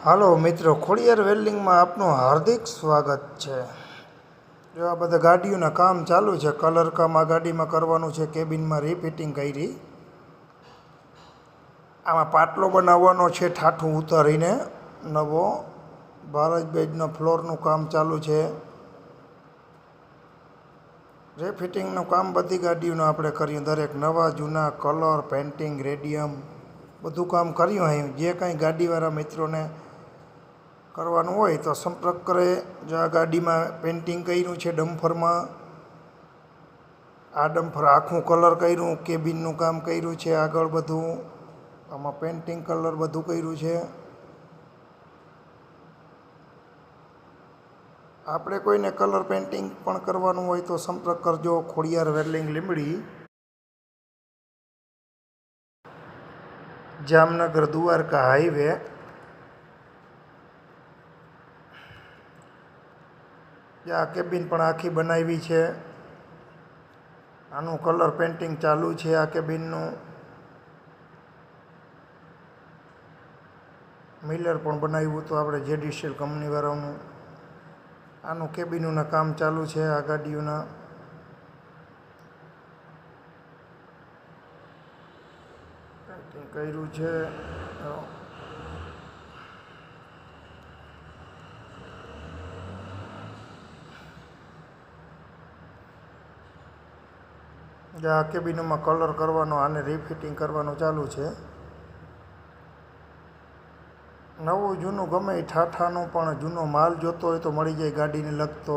હાલો મિત્રો, ખોડિયાર વેલ્ડિંગમાં આપનું હાર્દિક સ્વાગત છે। જો આ બધા ગાડીઓના કામ ચાલુ છે। કલર કામ આ ગાડીમાં કરવાનું છે। કેબિનમાં રીફિટિંગ કરી, આમાં પાટલો બનાવવાનો છે ઠાઠું ઉતારીને નવો। ભારત બેજનો ફ્લોરનું કામ ચાલુ છે। રીફિટિંગનું કામ બધી ગાડીઓનું આપણે કર્યું, દરેક નવા જૂના કલર, પેન્ટિંગ, રેડિયમ બધું કામ કર્યું। અહીં જે કાંઈ ગાડીવાળા મિત્રોને કરવાનું હોય તો સંપર્ક કરે। જો આ ગાડીમાં પેન્ટિંગ કર્યું છે ડમ્ફરમાં, આ ડમ્ફર આખું કલર કર્યું, કેબિનનું કામ કર્યું છે આગળ બધું, આમાં પેન્ટિંગ કલર બધું કર્યું છે। આપણે કોઈને કલર પેન્ટિંગ પણ કરવાનું હોય તો સંપર્ક કરજો। Khodiyar welding Limbdi, Jamnagar Dwarka highway. આ કેબિન પણ આખી બનાવી છે, આનું કલર પેન્ટિંગ ચાલુ છે। આ કેબિનનું મિલર પણ બનાવ્યું હતું આપણે જેડીસીએલ કંપનીવાળાનું। આનું કેબિનોના કામ ચાલુ છે આ ગાડીઓના। પેન્ટિંગ કર્યું છે। આ કેબિનોમાં કલર કરવાનો, આને રીફિટિંગ કરવાનું ચાલુ છે। નવું જૂનું ગમે એ ઠાઠાનું પણ જૂનો માલ જોતો હોય તો મળી જાય, ગાડીને લગતો